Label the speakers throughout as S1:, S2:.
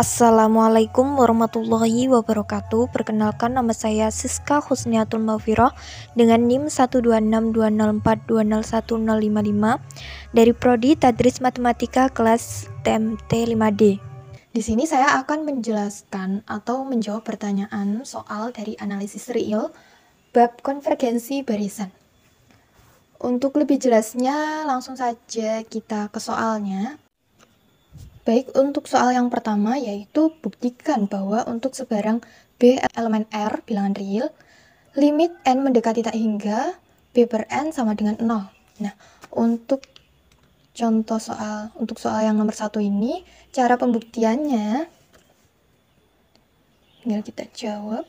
S1: Assalamualaikum warahmatullahi wabarakatuh. Perkenalkan, nama saya Siska Husniatul Maufiroh dengan NIM 12620420155 dari Prodi Tadris Matematika kelas TMT 5D. Di sini saya akan menjelaskan atau menjawab pertanyaan soal dari analisis real bab konvergensi barisan. Untuk lebih jelasnya, langsung saja kita ke soalnya. Baik, untuk soal yang pertama yaitu buktikan bahwa untuk sebarang B elemen R bilangan real, limit N mendekati tak hingga B per N sama dengan 0. Nah, untuk contoh untuk soal yang nomor 1 ini, cara pembuktiannya tinggal kita jawab.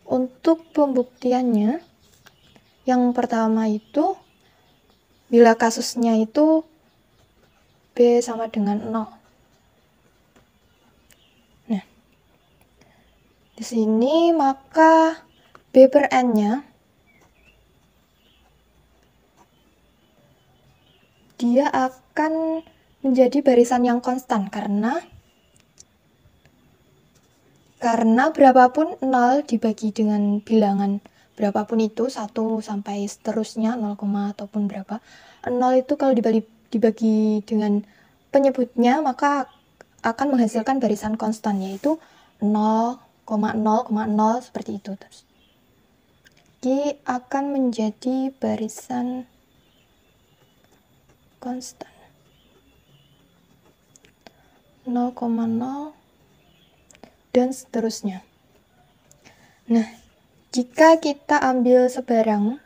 S1: Untuk pembuktiannya, yang pertama itu bila kasusnya itu B sama dengan 0. Nah, di sini maka B per N-nya dia akan menjadi barisan yang konstan karena berapapun 0 dibagi dengan bilangan berapapun itu, 1 sampai seterusnya 0, ataupun berapa, 0 itu kalau dibagi dengan penyebutnya maka akan menghasilkan barisan konstan, yaitu 0,0,0 seperti itu. Terus G akan menjadi barisan konstan 0,0 dan seterusnya. Nah, jika kita ambil sebarang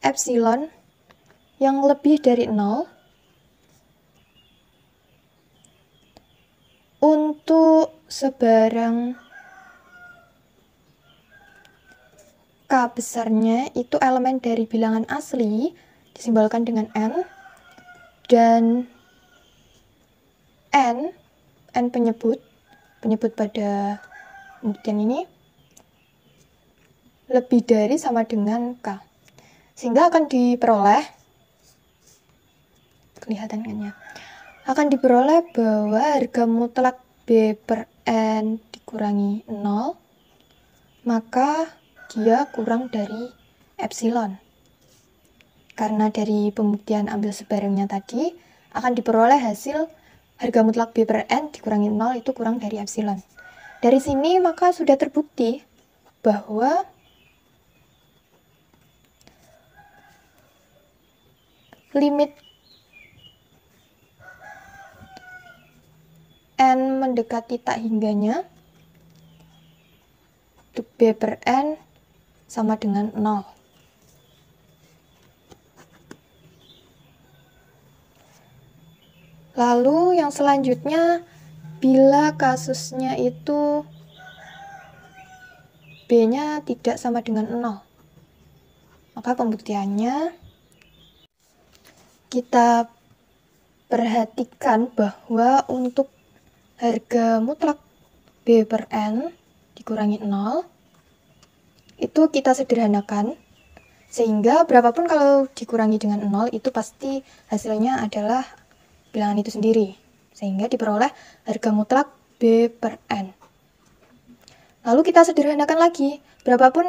S1: epsilon yang lebih dari 0 untuk sebarang K besarnya itu elemen dari bilangan asli disimbolkan dengan N, dan N penyebut pada pembuktian ini lebih dari sama dengan K, sehingga akan diperoleh, kelihatan kan ya, akan diperoleh bahwa harga mutlak B per N dikurangi 0 maka dia kurang dari epsilon. Karena dari pembuktian ambil sebarangnya tadi akan diperoleh hasil harga mutlak B per N dikurangi 0 itu kurang dari epsilon. Dari sini maka sudah terbukti bahwa limit N mendekati tak hingganya untuk B per N sama dengan 0. Lalu yang selanjutnya, bila kasusnya itu B-nya tidak sama dengan 0, maka pembuktiannya kita perhatikan bahwa untuk harga mutlak B per N dikurangi 0 itu kita sederhanakan, sehingga berapapun kalau dikurangi dengan 0 itu pasti hasilnya adalah bilangan itu sendiri, sehingga diperoleh harga mutlak B per N. Lalu kita sederhanakan lagi, berapapun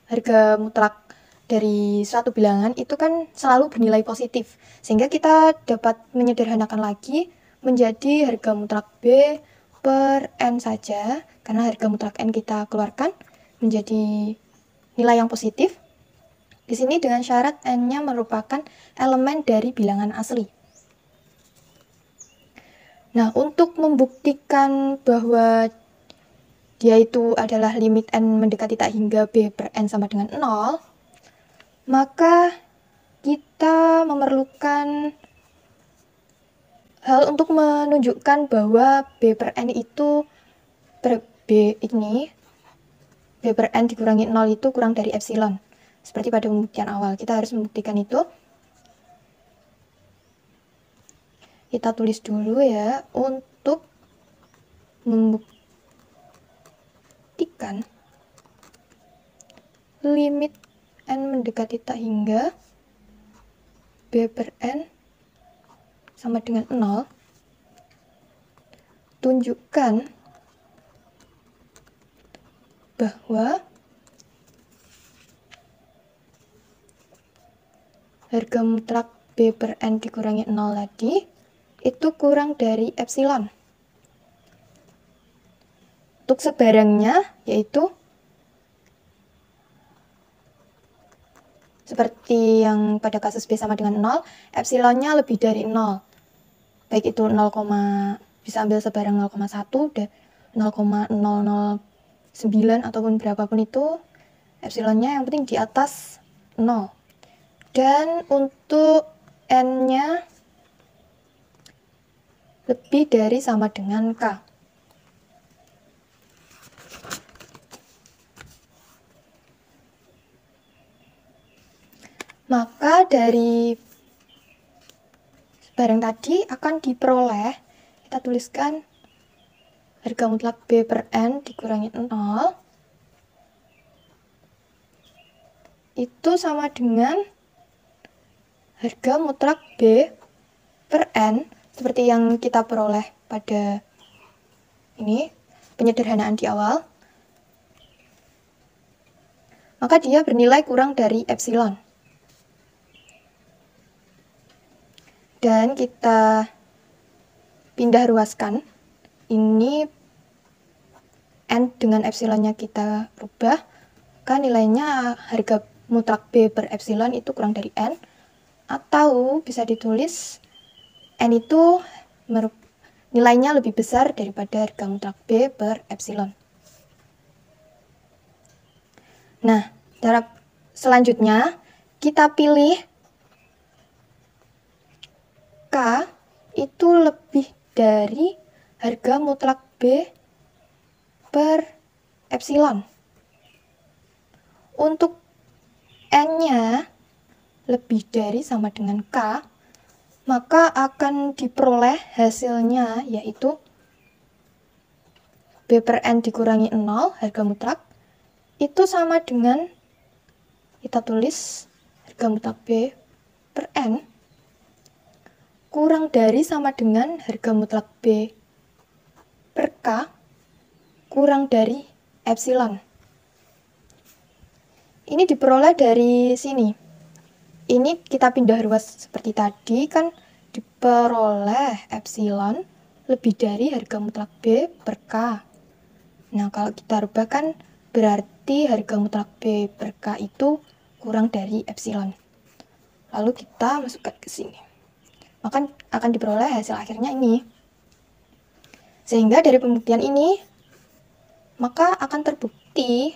S1: harga mutlak dari suatu bilangan itu kan selalu bernilai positif, sehingga kita dapat menyederhanakan lagi menjadi harga mutlak B per N saja, karena harga mutlak N kita keluarkan menjadi nilai yang positif. Di sini dengan syarat N-nya merupakan elemen dari bilangan asli. Nah, untuk membuktikan bahwa dia itu adalah limit N mendekati tak hingga B per N sama dengan 0, maka kita memerlukan hal untuk menunjukkan bahwa B per N itu B per N dikurangi 0 itu kurang dari epsilon. Seperti pada pembuktian awal, kita harus membuktikan itu. Kita tulis dulu ya, untuk membuktikan limit n mendekati tak hingga b per n sama dengan 0, tunjukkan bahwa harga mutlak b per n dikurangi 0 tadi itu kurang dari epsilon. Untuk sebarangnya yaitu seperti yang pada kasus B sama dengan 0, epsilonnya lebih dari 0. Baik itu 0, bisa ambil sebarang 0,1 dan 0,009 ataupun berapapun itu, epsilonnya yang penting di atas 0. Dan untuk n-nya lebih dari sama dengan K. Maka dari barang tadi akan diperoleh, kita tuliskan harga mutlak B per N dikurangi 0 itu sama dengan harga mutlak B per N seperti yang kita peroleh pada ini penyederhanaan di awal, maka dia bernilai kurang dari epsilon. Dan kita pindah ruaskan, ini n dengan epsilonnya kita rubah, maka nilainya harga mutlak B per epsilon itu kurang dari n, atau bisa ditulis n itu nilainya lebih besar daripada harga mutlak B per epsilon. Nah, cara selanjutnya kita pilih K itu lebih dari harga mutlak B per epsilon. Untuk n-nya lebih dari sama dengan K, maka akan diperoleh hasilnya yaitu B per N dikurangi 0, harga mutlak, itu sama dengan, kita tulis harga mutlak B per N kurang dari sama dengan harga mutlak B per K kurang dari epsilon. Ini diperoleh dari sini. Ini kita pindah ruas seperti tadi, kan diperoleh epsilon lebih dari harga mutlak B per K. Nah, kalau kita rubah kan berarti harga mutlak B per K itu kurang dari epsilon. Lalu kita masukkan ke sini. Maka akan diperoleh hasil akhirnya ini. Sehingga dari pembuktian ini, maka akan terbukti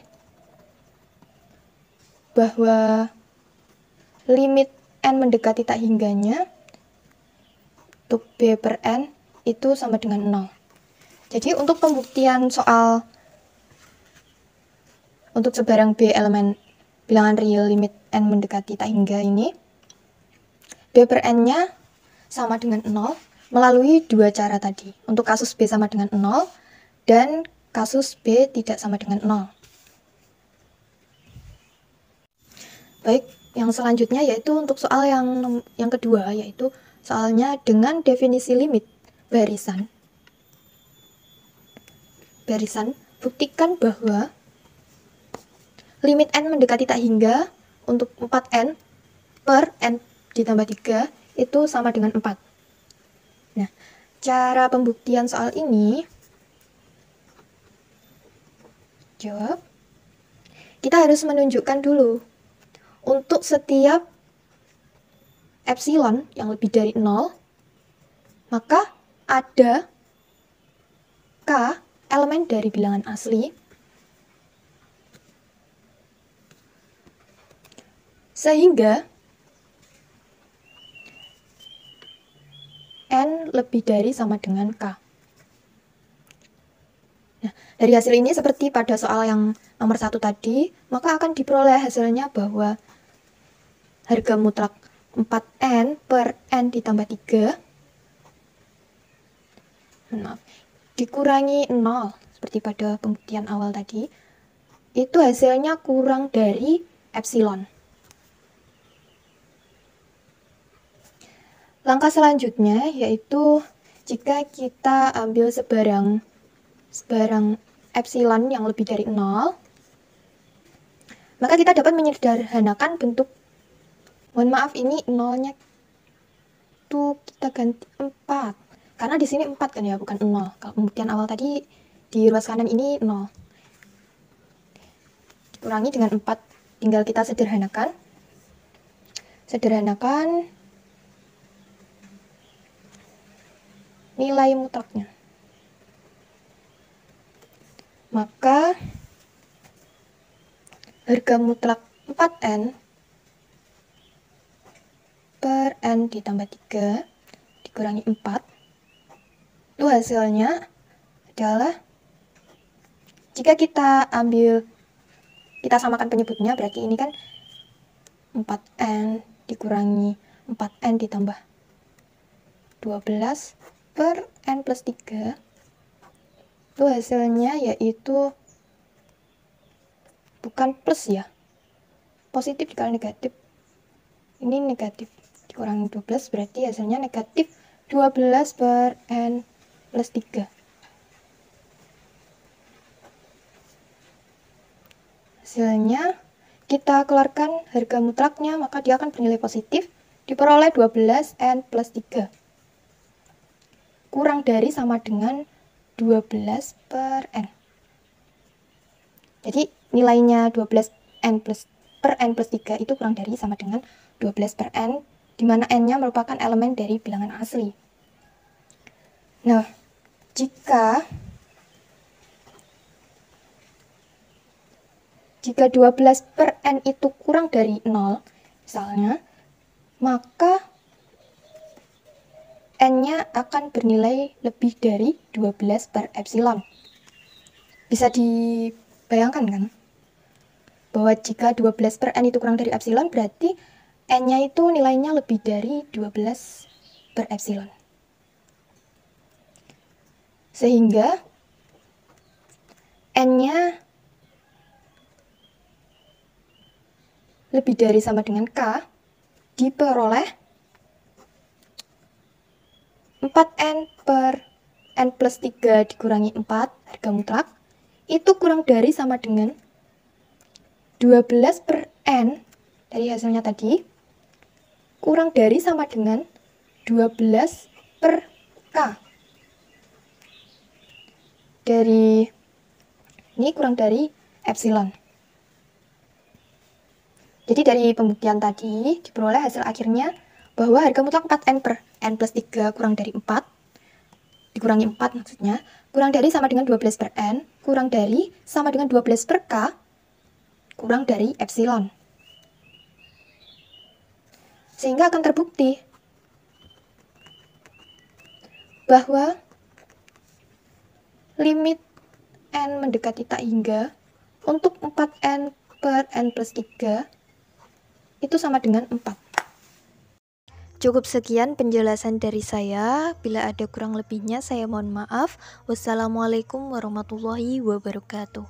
S1: bahwa limit n mendekati tak hingganya untuk B per N itu sama dengan 0. Jadi untuk pembuktian soal untuk sebarang B elemen bilangan real limit n mendekati tak hingga ini, B per N-nya sama dengan 0 melalui dua cara tadi. Untuk kasus B sama dengan 0 dan kasus B tidak sama dengan 0. Baik, yang selanjutnya yaitu untuk soal yang kedua, yaitu soalnya dengan definisi limit barisan. Buktikan bahwa limit n mendekati tak hingga untuk 4n per n ditambah 3 itu sama dengan 4. Nah, cara pembuktian soal ini, jawab, kita harus menunjukkan dulu untuk setiap epsilon yang lebih dari 0, maka ada K elemen dari bilangan asli sehingga n lebih dari sama dengan K. Nah, dari hasil ini seperti pada soal yang nomor 1 tadi, maka akan diperoleh hasilnya bahwa harga mutlak 4n per n ditambah 3 dikurangi 0 seperti pada pembuktian awal tadi, itu hasilnya kurang dari epsilon. Langkah selanjutnya yaitu jika kita ambil sebarang epsilon yang lebih dari 0, maka kita dapat menyederhanakan bentuk. Mohon maaf, ini nolnya tuh kita ganti 4. Karena di sini 4 kan ya, bukan 0. Kalau pembuktian awal tadi di ruas kanan ini 0. Dikurangi dengan 4, tinggal kita sederhanakan. Nilai mutlaknya. Maka harga mutlak 4N per N ditambah 3 dikurangi 4, itu hasilnya adalah, jika kita samakan penyebutnya, berarti ini kan 4N dikurangi 4N ditambah 12 per N plus 3, itu hasilnya yaitu bukan plus ya, positif dikali negatif. Ini negatif dikurangi 12, berarti hasilnya negatif 12 per N plus 3. Hasilnya kita keluarkan harga mutlaknya, maka dia akan bernilai positif, diperoleh 12 N plus 3. Kurang dari sama dengan 12 per N. Jadi nilainya 12 N per N plus 3 itu kurang dari sama dengan 12 per N, di mana N-nya merupakan elemen dari bilangan asli. Nah, jika 12 per N itu kurang dari 0, misalnya, maka N-nya akan bernilai lebih dari 12 per epsilon. Bisa dibayangkan kan? Bahwa jika 12 per N itu kurang dari epsilon, berarti N-nya itu nilainya lebih dari 12 per epsilon. Sehingga N-nya lebih dari sama dengan K, diperoleh 4N per N plus 3 dikurangi 4, harga mutlak, itu kurang dari sama dengan 12 per N dari hasilnya tadi, kurang dari sama dengan 12 per K. Dari ini kurang dari epsilon. Jadi dari pembuktian tadi diperoleh hasil akhirnya bahwa harga mutlak 4N per N plus 3 kurang dari 4, dikurangi 4 maksudnya, kurang dari sama dengan 12 per N, kurang dari sama dengan 12 per K, kurang dari epsilon. Sehingga akan terbukti bahwa limit N mendekati tak hingga untuk 4N per N plus 3 itu sama dengan 4. Cukup sekian penjelasan dari saya. Bila ada kurang lebihnya, saya mohon maaf. Wassalamualaikum warahmatullahi wabarakatuh.